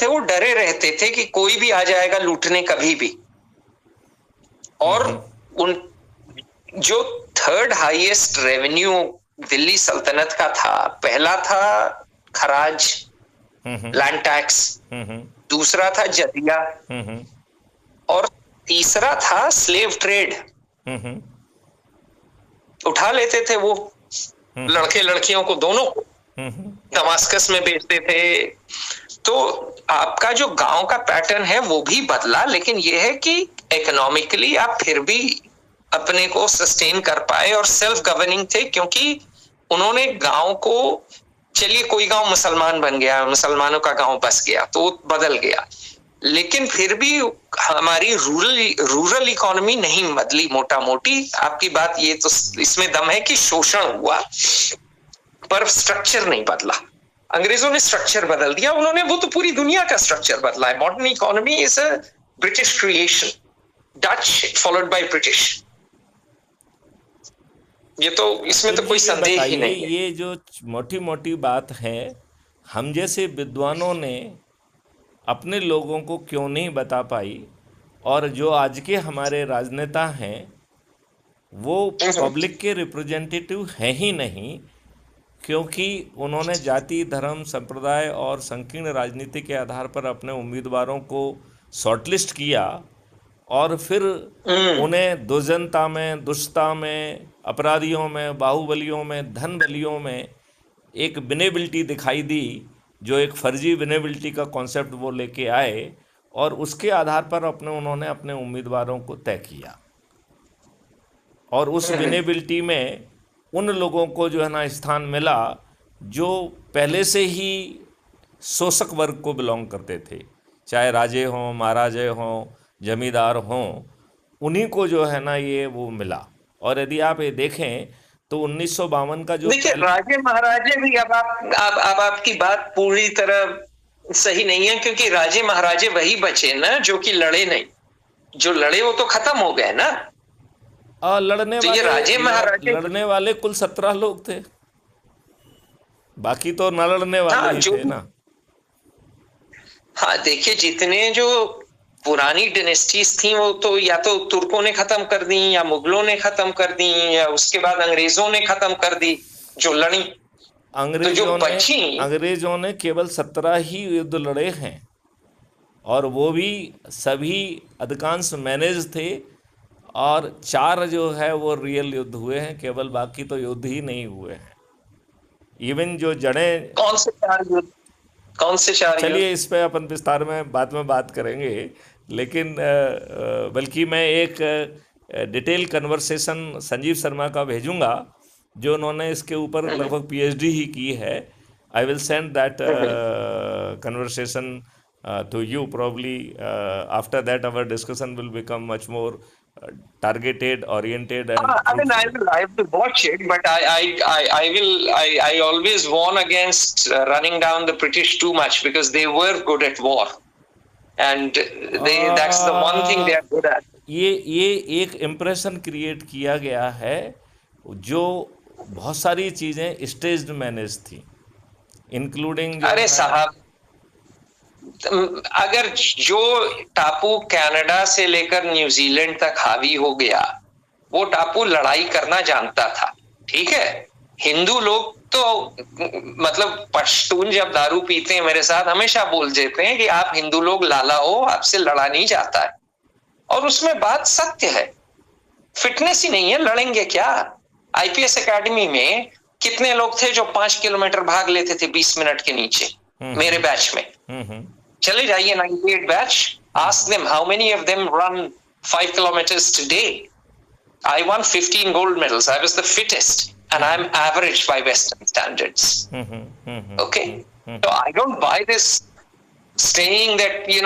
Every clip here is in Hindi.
थे वो डरे रहते थे कि कोई भी आ जाएगा लूटने कभी भी। और उन जो थर्ड हाईएस्ट रेवेन्यू दिल्ली सल्तनत का था, पहला था खराज, लैंड टैक्स, दूसरा था जजिया, और तीसरा था स्लेव ट्रेड। उठा लेते थे वो लड़के लड़कियों को, दोनों को दमास्कस में बेचते थे। तो आपका जो गांव का पैटर्न है वो भी बदला, लेकिन यह है कि इकोनॉमिकली आप फिर भी अपने को सस्टेन कर पाए और सेल्फ गवर्निंग थे, क्योंकि उन्होंने गांव को, चलिए कोई गांव मुसलमान बन गया, मुसलमानों का गांव बस गया तो वो बदल गया, लेकिन फिर भी हमारी रूरल इकोनॉमी नहीं बदली मोटा मोटी। आपकी बात ये तो इसमें दम है कि शोषण हुआ पर स्ट्रक्चर नहीं बदला। अंग्रेजों ने स्ट्रक्चर बदल दिया, उन्होंने, वो तो पूरी दुनिया का स्ट्रक्चर बदला है। Modern economy is a British creation, Dutch followed by British. ये तो, इसमें तो कोई संदेह ही नहीं है। ये जो मोटी मोटी बात है, हम जैसे विद्वानों ने अपने लोगों को क्यों नहीं बता पाई, और जो आज के हमारे राजनेता हैं वो पब्लिक के रिप्रेजेंटेटिव हैं ही नहीं, क्योंकि उन्होंने जाति, धर्म, संप्रदाय और संकीर्ण राजनीति के आधार पर अपने उम्मीदवारों को शॉर्टलिस्ट किया, और फिर उन्हें दुर्जनता में, दुष्टता में, अपराधियों में, बाहुबलियों में, धन बलियों में एक विनेबिलिटी दिखाई दी, जो एक फर्जी विनेबिलिटी का कॉन्सेप्ट वो लेके आए, और उसके आधार पर उन्होंने अपने उम्मीदवारों को तय किया। और उस विनेबिलिटी में उन लोगों को जो है ना स्थान मिला जो पहले से ही शोषक वर्ग को बिलोंग करते थे, चाहे राजे हों, महाराजे हों, जमींदार हों, उन्हीं को जो है ना ये वो मिला। और यदि आप ये देखें तो 1952 का जो, देखिए राजे महाराजे भी, अब आपकी बात पूरी तरह सही नहीं है, क्योंकि राजे महाराजे वही बचे ना जो कि लड़े नहीं। जो लड़े वो तो खत्म हो गए ना। लड़ने तो वाले, ये राजे महाराजे, लड़ने वाले कुल 17 लोग थे, बाकी तो न लड़ने वाले ही थे ना। हाँ देखिए, जितने जो पुरानी डायनेस्टीज थी वो तो या तो तुर्कों ने खत्म कर दी, या मुगलों ने खत्म कर दी, या उसके बाद अंग्रेजों ने खत्म कर दी जो लड़ी। अंग्रेजों ने केवल 17 ही युद्ध लड़े हैं, और वो भी सभी अधिकांश मैनेज थे, और 4 जो है वो रियल युद्ध हुए हैं केवल, बाकी तो युद्ध ही नहीं हुए हैं। इवन जो जड़ें, कौन से 4 युद्ध, कौन से 4 युद्ध? चलिए इस पे अपन विस्तार में बाद में बात करेंगे, लेकिन बल्कि मैं एक डिटेल कन्वर्सेशन संजीव शर्मा का भेजूंगा, जो उन्होंने इसके ऊपर लगभग पीएचडी ही की है। I will send that conversation to you probably. After that our discussion will become much more targeted, oriented, and I mean, I will watch it, but I always warn against running down the British too much, because they were good at war, and that's the one thing they are good at. ये एक इम्प्रेशन क्रिएट किया गया है, जो बहुत सारी चीजें स्टेज्ड मैनेज थी, इंक्लूडिंग, अरे साहब, अगर जो टापू कनाडा से लेकर न्यूजीलैंड तक हावी हो गया, वो टापू लड़ाई करना जानता था, ठीक है। हिंदू लोग तो मतलब पश्तून जब दारू पीते हैं मेरे साथ हमेशा बोल देते हैं कि आप हिंदू लोग लाला हो, आपसे लड़ा नहीं जाता है, और उसमें बात सत्य है। फिटनेस ही नहीं है, लड़ेंगे क्या? आईपीएस एकेडमी में कितने लोग थे जो 5 किलोमीटर भाग लेते थे 20 मिनट के नीचे? मेरे बैच में चले जाइए 98 batch, ask them how many of them run 5 kilometers today. I won 15 gold medals. I was the fittest, and I'm average by Western standards. Okay, so I don't buy this saying that we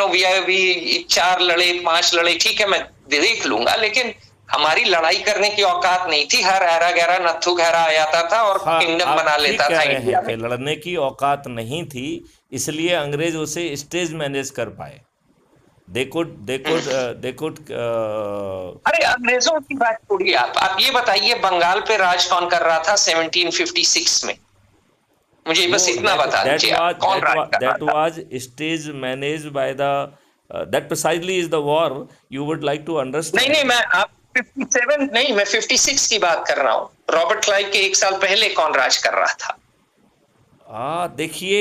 4 लड़े 5 लड़े, ठीक है मैं देख लूंगा, लेकिन हमारी लड़ाई करने की औकात नहीं थी। हर ऐरा गहरा नत्थु गहरा आ जाता था और किंगडम बना लेता था इंडिया में। लड़ने की औकात नहीं थी, इसलिए अंग्रेज उसे स्टेज मैनेज कर पाए। they could अरे अंग्रेजों की बात छोड़िए, आप ये बताइए बंगाल पे राज कौन कर रहा था 1756 में? मुझे No, बस इतना बता दीजिए आप, कौन राज कर रहा that था? was stage managed by the that precisely is the war you would like to नहीं understand. नहीं, मैं आप 57 नहीं, मैं 56 की बात कर रहा हूँ। रॉबर्ट क्लाइव के 1 साल पहले कौन राज कर रहा था? देखिए,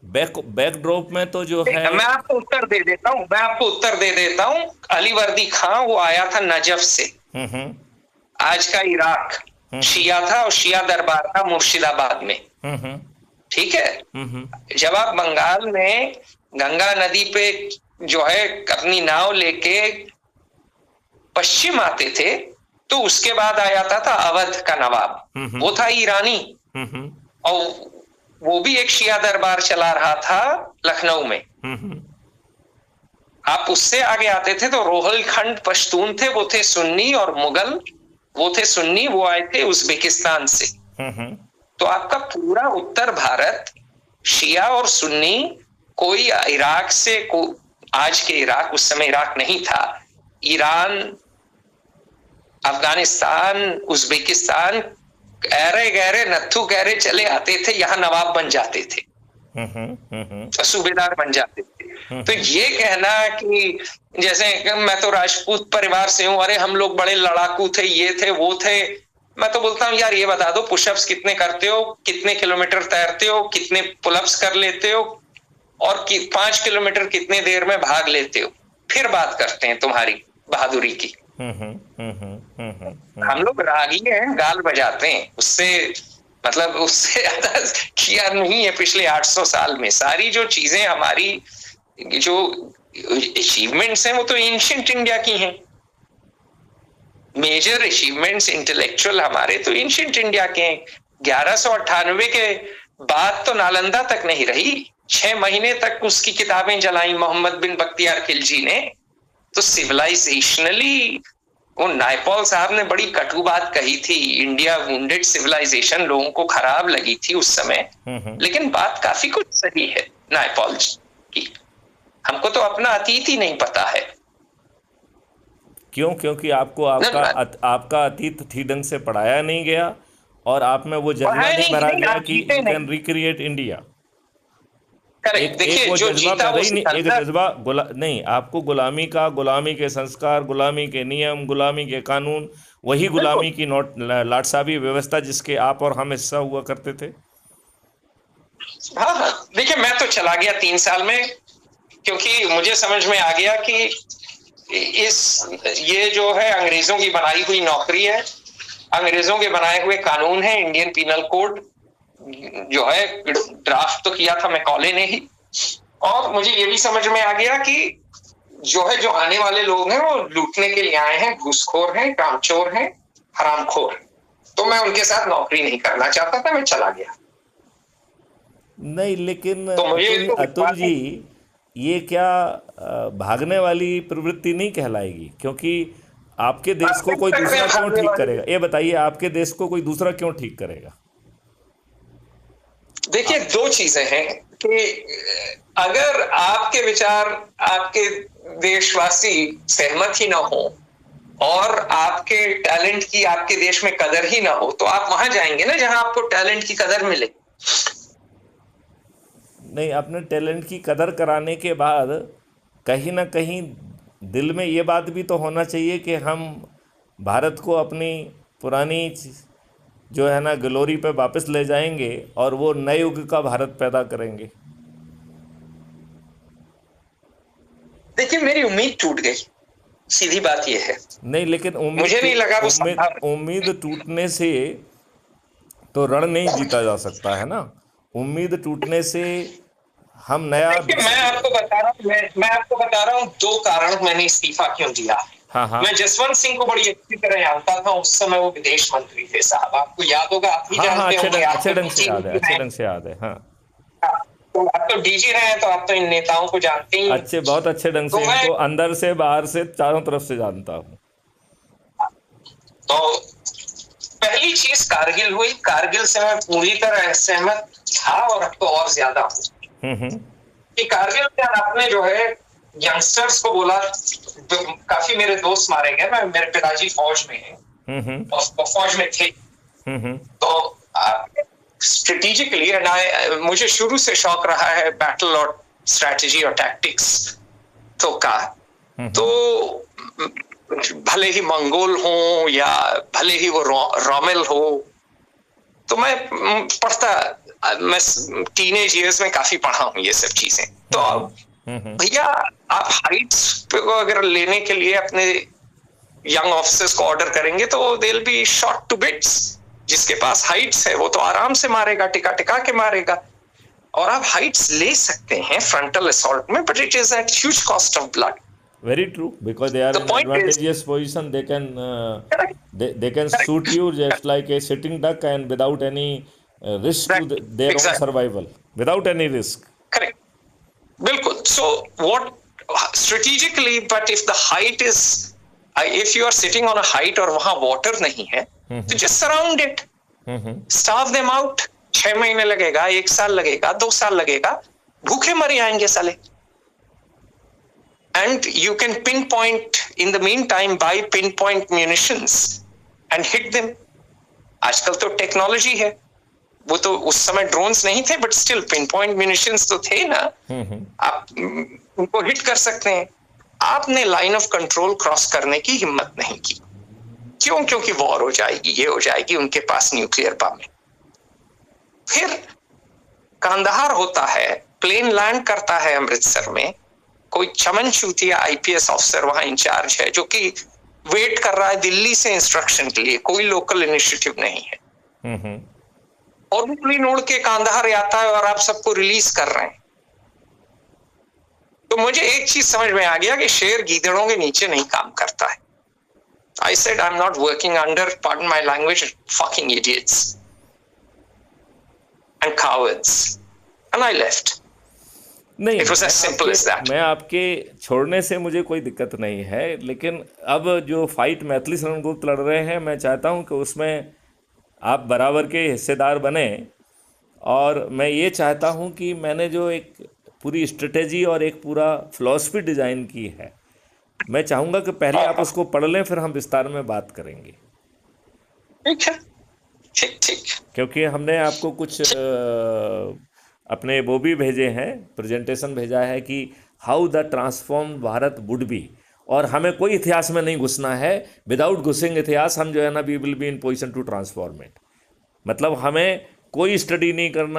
बैकड्रॉप में तो जो है। मैं आपको उत्तर दे देता हूँ, मैं आपको उत्तर दे देता हूँ। अली वर्दी खां, वो आया था नजफ से, हम्म आज का इराक। शिया था और शिया दरबार था मुर्शिदाबाद में, हम्म ठीक है। हम्म जब आप बंगाल में गंगा नदी पे जो है अपनी नाव लेके पश्चिम आते थे, तो उसके बाद आ जाता था अवध का नवाब, वो था ईरानी, और वो भी एक शिया दरबार चला रहा था लखनऊ में। आप उससे आगे आते थे तो रोहिलखंड पश्तून थे, वो थे सुन्नी, और मुगल वो थे सुन्नी, वो आए थे उज्बेकिस्तान से। तो आपका पूरा उत्तर भारत शिया और सुन्नी, कोई इराक से आज के इराक, उस समय इराक नहीं था, ईरान, अफगानिस्तान, उज्बेकिस्तान, गहरे गहरे नत्थु गहरे चले आते थे, यहाँ नवाब बन जाते थे, सूबेदार बन जाते थे। तो ये कहना कि जैसे मैं तो राजपूत परिवार से हूं, अरे हम लोग बड़े लड़ाकू थे, ये थे वो थे, मैं तो बोलता हूँ यार ये बता दो पुशअप्स कितने करते हो, कितने किलोमीटर तैरते हो, कितने पुलअप्स कर लेते हो, और 5 किलोमीटर कितने देर में भाग लेते हो, फिर बात करते हैं तुम्हारी बहादुरी की। हम लोग रागी हैं, गाल बजाते हैं, उससे मतलब उससे ज्यादा किया नहीं है पिछले 800 साल में। सारी जो चीजें हमारी जो अचीवमेंट्स हैं वो तो एंशिएंट इंडिया की हैं। मेजर अचीवमेंट्स इंटेलेक्चुअल हमारे तो एंशिएंट इंडिया के हैं। 1198 के बाद तो नालंदा तक नहीं रही, 6 महीने तक उसकी किताबें जलाई मोहम्मद बिन बख्तियार खिलजी ने। तो सिविलाइजेशनली वो नायपॉल साहब ने बड़ी कटु बात कही थी, इंडिया वुंडेड सिविलाइजेशन, लोगों को खराब लगी थी उस समय, लेकिन बात काफी कुछ सही है नायपॉल की। हमको तो अपना अतीत ही नहीं पता है। क्यों? क्योंकि आपको आपका अतीत ठीक ढंग से पढ़ाया नहीं गया, और आप में वो जज्बा नहीं भरा गया कि यू कैन रिक्रिएट इंडिया। एक वो जज्बा पैदा ही नहीं, एक जज्बा नहीं, आपको गुलामी के संस्कार, गुलामी के नियम, गुलामी के कानून, वही गुलामी की लाटसाबी व्यवस्था जिसके आप और हम हिस्सा हुआ करते थे। हाँ, देखिए मैं तो चला गया 3 साल में, क्योंकि मुझे समझ में आ गया कि ये जो है अंग्रेजों की बनाई हुई नौकरी है, अंग्रेजों के बनाए हुए कानून है। इंडियन पीनल कोड जो है ड्राफ्ट तो किया था मैकॉले ने ही, और मुझे ये भी समझ में आ गया कि जो आने वाले लोग हैं वो लूटने के लिए आए हैं, घूसखोर हैं, कामचोर हैं, हरामखोर। तो मैं उनके साथ नौकरी नहीं करना चाहता था, मैं चला गया। नहीं, लेकिन तो अतुल जी, ये क्या भागने वाली प्रवृत्ति नहीं कहलाएगी? क्योंकि आपके देश को कोई दूसरा क्यों ठीक करेगा? ये बताइए, आपके देश को कोई दूसरा क्यों ठीक करेगा? देखिए, 2 चीजें हैं कि अगर आपके विचार, आपके देशवासी सहमत ही ना हो, और आपके टैलेंट की आपके देश में कदर ही ना हो, तो आप वहां जाएंगे ना जहां आपको टैलेंट की कदर मिले। नहीं, अपने टैलेंट की कदर कराने के बाद कहीं ना कहीं दिल में ये बात भी तो होना चाहिए कि हम भारत को अपनी पुरानी जो है ना ग्लोरी पे वापस ले जाएंगे, और वो नए युग का भारत पैदा करेंगे। देखिए, मेरी उम्मीद टूट गई, सीधी बात ये है। नहीं, लेकिन मुझे नहीं लगा उम्मीद टूटने से तो रण नहीं जीता जा सकता है ना। उम्मीद टूटने से हम नया मैं आपको बता रहा हूँ 2 कारण मैंने इस्तीफा क्यों दिया। हाँ। मैं जसवंत सिंह को बड़ी अच्छी तरह जानता था, उस समय वो विदेश मंत्री थे साहब, आपको याद होगा, आप ही जानते होंगे। अच्छे ढंग से याद है। हाँ, तो आप तो डीजी रहे हैं, तो आप तो इन नेताओं को जानते ही। बहुत अच्छे ढंग से इनको अंदर से बाहर से चारों तरफ से जानता हूँ। तो पहली चीज कारगिल हुई, कारगिल से मैं पूरी तरह सहमत था, और अब तो और ज्यादा हूँ कि कारगिल में आपने जो है यंगस्टर्स को बोला, काफी मेरे दोस्त मारे गए, मेरे पिताजी फौज में हैं और फौज में थे, तो स्ट्रेटेजिकली, एंड मुझे शुरू से शौक रहा है बैटल और स्ट्रैटेजी और टैक्टिक्स तो का, तो भले ही मंगोल हो या भले ही वो रोमेल हो, तो मैं मैं टीनेज ईयर्स में काफी पढ़ा हूं ये सब चीजें। तो भैया आप हाइट्स पे अगर लेने के लिए अपने यंग ऑफिसर्स को ऑर्डर करेंगे तो they will be shot to bits. जिसके पास हाइट्स है वो तो आराम से मारेगा, टिका टिका के मारेगा। और आप हाइट्स ले सकते हैं फ्रंटल असॉल्ट में, but it is at huge cost of blood. Very true, because they are The in point is, advantageous position. They can correct, they can correct, shoot you just like a sitting duck and without any risk to exactly, their own exactly, survival, without any risk. correct, बिल्कुल। So what strategically, but if the height is, if you are sitting on a height और वहां water नहीं है, तो just surround it, starve them out। 6 महीने लगेगा, 1 साल लगेगा, 2 साल लगेगा, भूखे मर जाएंगे साले। And you can pinpoint in the meantime, buy pinpoint munitions and hit them। आजकल तो टेक्नोलॉजी है, वो तो उस समय ड्रोन्स नहीं थे, बट स्टिल पिनपॉइंट म्यूनिशंस तो थे ना। आप उनको हिट कर सकते हैं। आपने लाइन ऑफ कंट्रोल क्रॉस करने की हिम्मत नहीं की। क्यों? क्योंकि वॉर हो जाएगी, ये हो जाएगी, उनके पास न्यूक्लियर बम है। फिर कांदाहार होता है, प्लेन लैंड करता है अमृतसर में, कोई चमन चूतिया आईपीएस ऑफिसर वहां इंचार्ज है जो कि वेट कर रहा है दिल्ली से इंस्ट्रक्शन के लिए, कोई लोकल इनिशिएटिव नहीं है। और वो प्लेन उड़ के कांदाहार आता है और आप सबको रिलीज कर रहे हैं। तो मुझे एक चीज समझ में आ गया कि शेर गीदड़ों के नीचे नहीं काम करता है। I said I'm not working under, pardon my language, fucking idiots and cowards, and I left। नहीं, It was as simple as that। मैं आपके छोड़ने से मुझे कोई दिक्कत नहीं है, लेकिन अब जो फाइट मैथिली शरण गुप्त लड़ रहे हैं, मैं चाहता हूं कि उसमें आप बराबर के हिस्सेदार बने। और मैं ये चाहता हूं कि मैंने जो एक पूरी स्ट्रेटेजी और एक पूरा फिलॉसफी डिज़ाइन की है, मैं चाहूँगा कि पहले आप उसको पढ़ लें, फिर हम विस्तार में बात करेंगे। ठीक है, ठीक ठीक। क्योंकि हमने आपको कुछ अपने वो भी भेजे हैं, प्रेजेंटेशन भेजा है कि how the transform Bharat would be. और हमें कोई इतिहास में नहीं घुसना है। विदाउट घुसेंग इतिहास हम जो है ना, we will be in position to transform it. मतलब हमें कोई स्टडी नहीं करना